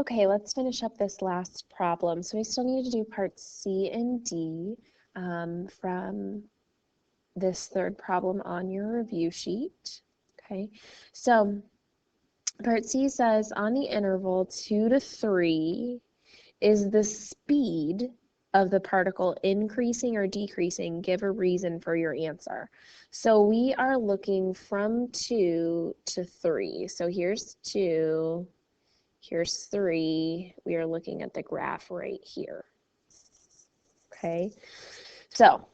Okay, let's finish up this last problem. So we still need to do parts C and D from this third problem on your review sheet. Okay, so part C says on the interval 2 to 3, is the speed of the particle increasing or decreasing? Give a reason for your answer. So we are looking from 2 to 3. So here's 2. Here's 3. We are looking at the graph right here. Okay, so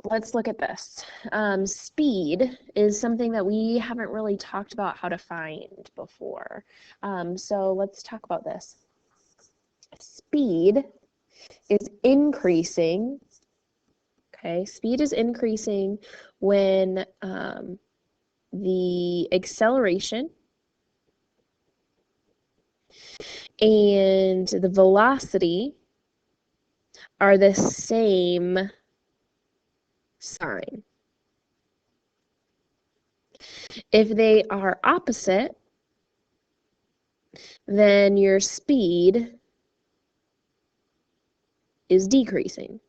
let's look at this. Speed is something that we haven't really talked about how to find before. So let's talk about this. Speed is increasing. Okay, speed is increasing when the acceleration and the velocity are the same sign. If they are opposite, then your speed is decreasing.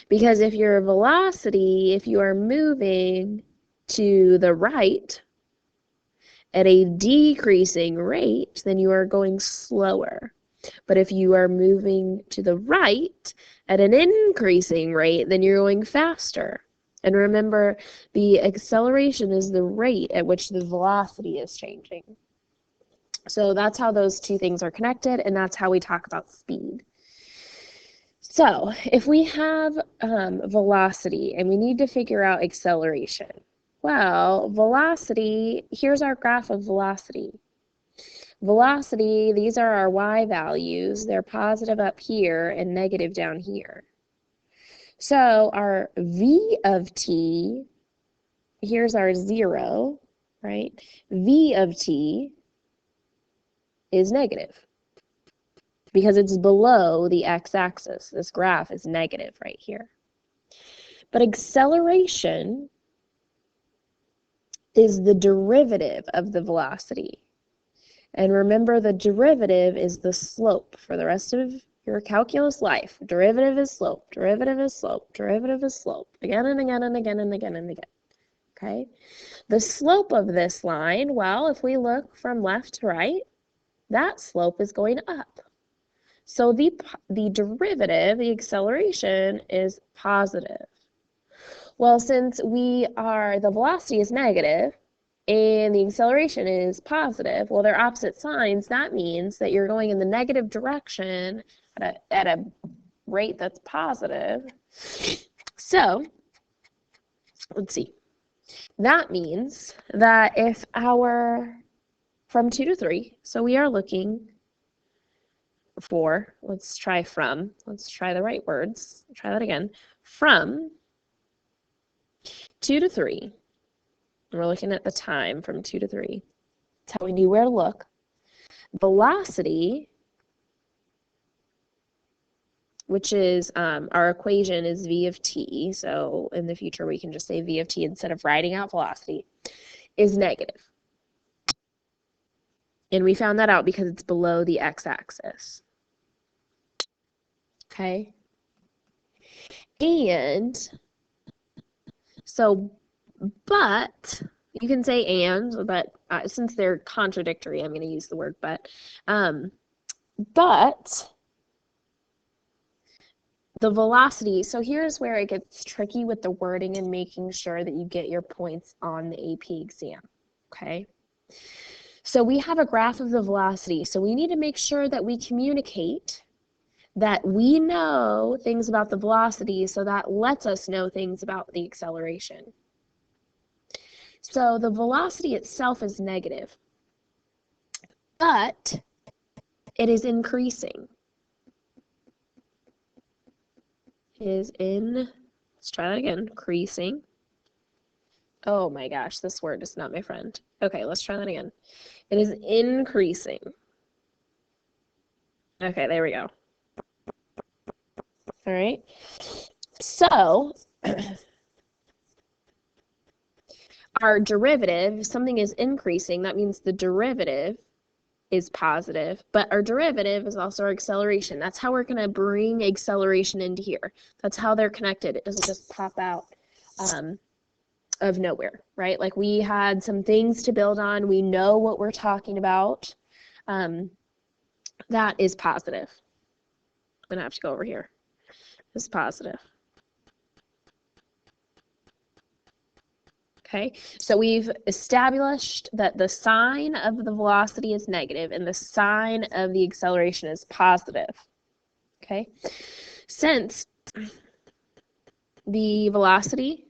Because if your velocity, if you are moving to the right at a decreasing rate, then you are going slower. But if you are moving to the right at an increasing rate, then you're going faster. And remember, the acceleration is the rate at which the velocity is changing. So that's how those two things are connected, and that's how we talk about speed. So if we have velocity and we need to figure out acceleration, well, velocity, here's our graph of velocity. Velocity, these are our y values. They're positive up here and negative down here. So our v of t, here's our 0, right? V of t is negative because it's below the x-axis. This graph is negative right here. But acceleration is the derivative of the velocity. And remember, the derivative is the slope for the rest of your calculus life. Derivative is slope, derivative is slope, derivative is slope, again and again and again and again and again. Okay? The slope of this line, well, if we look from left to right, that slope is going up. So the derivative, the acceleration, is positive. Well, since the velocity is negative and the acceleration is positive, well, they're opposite signs. That means that you're going in the negative direction at a rate that's positive. So, let's see. That means that if from 2 to 3, so we are looking for, let's try the right words, try that again, from 2 to 3, and we're looking at the time from 2 to 3, that's how we knew where to look. Velocity, which is, our equation is v of t, so in the future we can just say v of t instead of writing out velocity, is negative. And we found that out because it's below the x-axis. Okay? And so, but, you can say and, but since they're contradictory, I'm going to use the word but the velocity, so here's where it gets tricky with the wording and making sure that you get your points on the AP exam, okay? So we have a graph of the velocity, so we need to make sure that we communicate that we know things about the velocity, so that lets us know things about the acceleration. So the velocity itself is negative, but it is increasing. Let's try that again, increasing. Oh my gosh, this word is not my friend. Okay, let's try that again. It is increasing. Okay, there we go. All right. So, our derivative, if something is increasing, that means the derivative is positive, but our derivative is also our acceleration. That's how we're going to bring acceleration into here. That's how they're connected. It doesn't just pop out of nowhere, right? Like we had some things to build on. We know what we're talking about. That is positive. I'm going to have to go over here. This is positive. Okay, so we've established that the sign of the velocity is negative and the sign of the acceleration is positive. Okay, since the velocity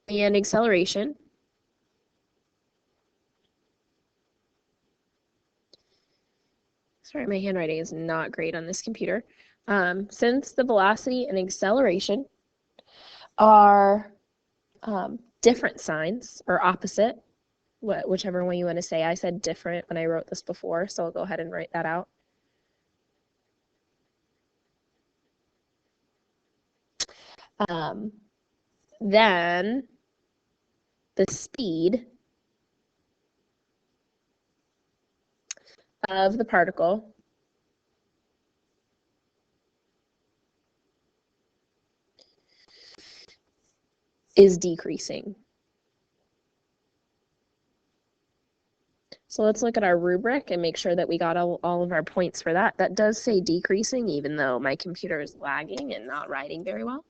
and acceleration sorry, my handwriting is not great on this computer. Since the velocity and acceleration are different signs or opposite, whichever one you want to say. I said different when I wrote this before, so I'll go ahead and write that out. Then the speed of the particle is decreasing. So let's look at our rubric and make sure that we got all of our points for that. That does say decreasing, even though my computer is lagging and not writing very well.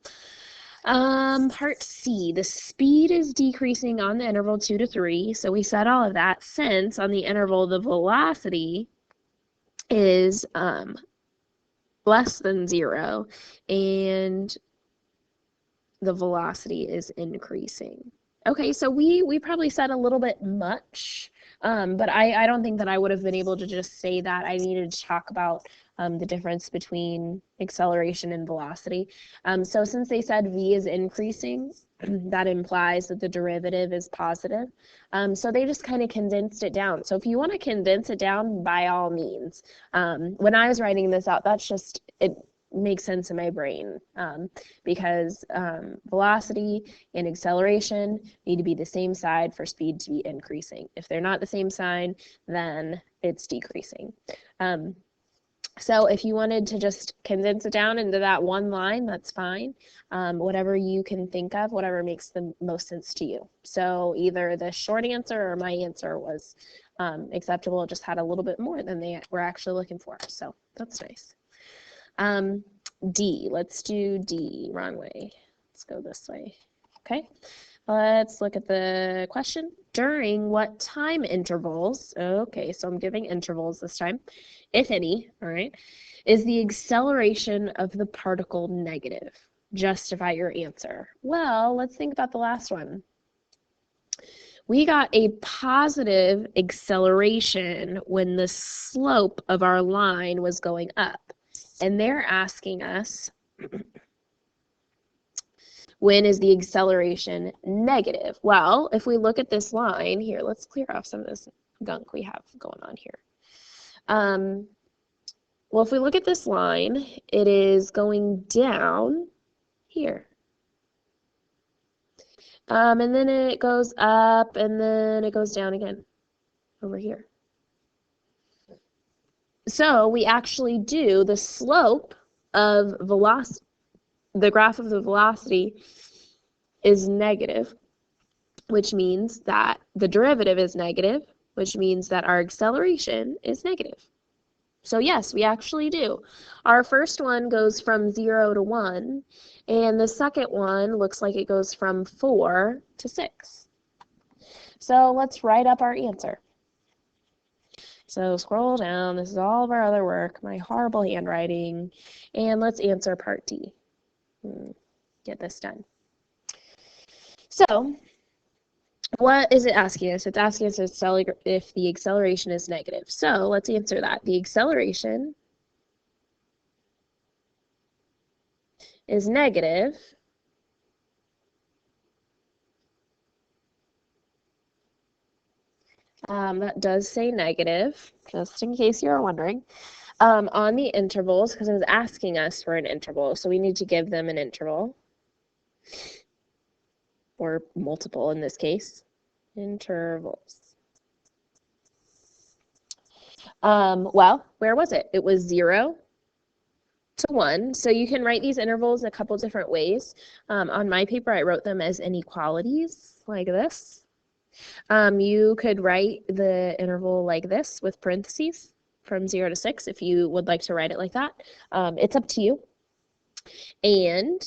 Part C, the speed is decreasing on the interval 2 to 3. So we said all of that since on the interval the velocity is less than 0 and the velocity is increasing. Okay, so we probably said a little bit much, but I don't think that I would have been able to just say that. I needed to talk about the difference between acceleration and velocity. So since they said v is increasing, that implies that the derivative is positive. So they just kind of condensed it down. So if you want to condense it down, by all means. When I was writing this out, that's just, it makes sense in my brain because velocity and acceleration need to be the same side for speed to be increasing. If they're not the same sign, then it's decreasing. So if you wanted to just condense it down into that one line, that's fine. Whatever you can think of, whatever makes the most sense to you. So either the short answer or my answer was acceptable. It just had a little bit more than they were actually looking for. So that's nice. D, let's do D, wrong way. Let's go this way. Okay, let's look at the question. During what time intervals, okay, so I'm giving intervals this time, if any, all right, is the acceleration of the particle negative? Justify your answer. Well, let's think about the last one. We got a positive acceleration when the slope of our line was going up. And they're asking us, when is the acceleration negative? Well, if we look at this line here, let's clear off some of this gunk we have going on here. Well, if we look at this line, it is going down here. And then it goes up, and then it goes down again over here. So we actually do the slope of velocity, the graph of the velocity is negative, which means that the derivative is negative, which means that our acceleration is negative. So yes, we actually do. Our first one goes from 0 to 1, and the second one looks like it goes from 4 to 6. So let's write up our answer. So scroll down, this is all of our other work, my horrible handwriting, and let's answer part D. Get this done. So what is it asking us? It's asking us if the acceleration is negative. So let's answer that. The acceleration is negative that does say negative, just in case you're wondering, on the intervals, because it was asking us for an interval, so we need to give them an interval, or multiple in this case, intervals. Well, where was it? It was 0 to 1. So you can write these intervals a couple different ways. On my paper, I wrote them as inequalities, like this. You could write the interval like this with parentheses from 0 to 6 if you would like to write it like that. It's up to you. And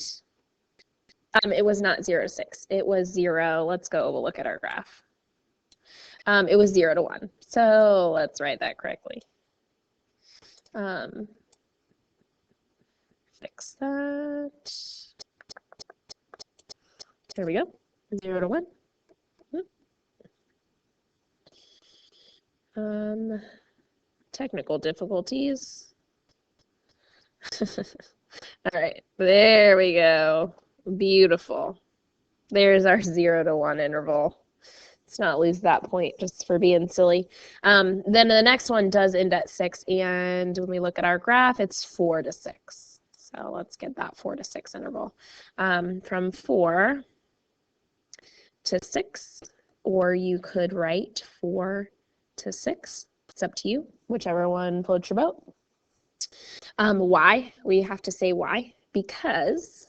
it was not 0 to 6. It was 0. Let's go look at our graph. It was 0 to 1. So let's write that correctly. Fix that. There we go. 0 to 1. Technical difficulties. All right, there we go. Beautiful. There's our 0 to 1 interval. Let's not lose that point just for being silly. Then the next one does end at 6, and when we look at our graph, it's 4 to 6. So let's get that 4 to 6 interval. From 4 to 6, or you could write 4 to 6. It's up to you, whichever one floats your boat. Why? We have to say why. Because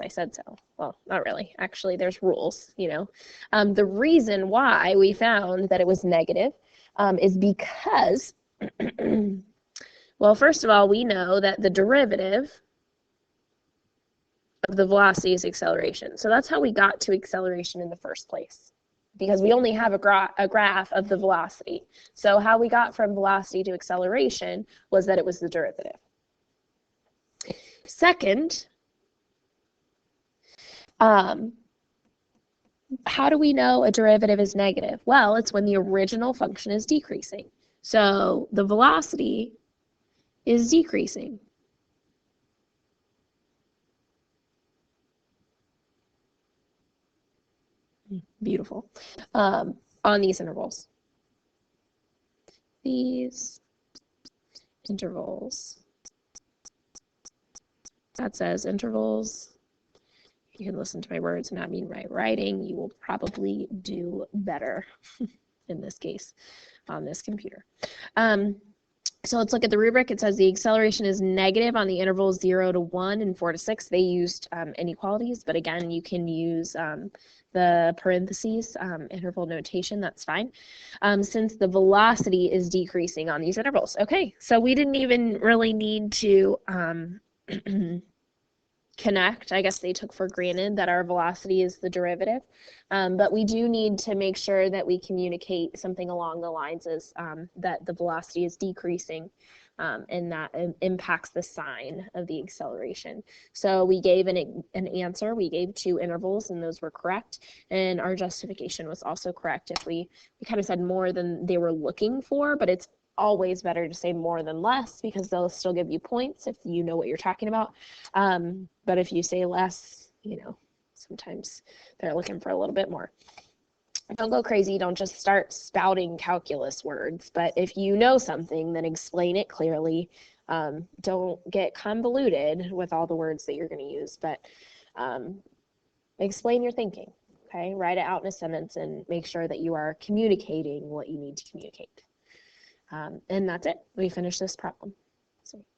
I said so. Well, not really. Actually, there's rules, you know. The reason why we found that it was negative is because, well, first of all, we know that the derivative of the velocity is acceleration. So that's how we got to acceleration in the first place, because we only have a graph of the velocity. So how we got from velocity to acceleration was that it was the derivative. Second, how do we know a derivative is negative? Well, it's when the original function is decreasing. So the velocity is decreasing. Beautiful. On these intervals. These intervals. That says intervals. You can listen to my words and not mean my writing. You will probably do better in this case on this computer. So let's look at the rubric. It says the acceleration is negative on the intervals 0 to 1 and 4 to 6. They used inequalities, but again, you can use the parentheses interval notation. That's fine. Since the velocity is decreasing on these intervals. Okay, so we didn't even really need to connect. I guess they took for granted that our velocity is the derivative, but we do need to make sure that we communicate something along the lines as that the velocity is decreasing, and that impacts the sign of the acceleration. So we gave an answer. We gave 2 intervals, and those were correct, and our justification was also correct. If we kind of said more than they were looking for, but it's always better to say more than less, because they'll still give you points if you know what you're talking about. But if you say less, you know, sometimes they're looking for a little bit more. Don't go crazy. Don't just start spouting calculus words. But if you know something, then explain it clearly. Don't get convoluted with all the words that you're going to use, but explain your thinking. Okay, write it out in a sentence and make sure that you are communicating what you need to communicate. And that's it. We finished this problem.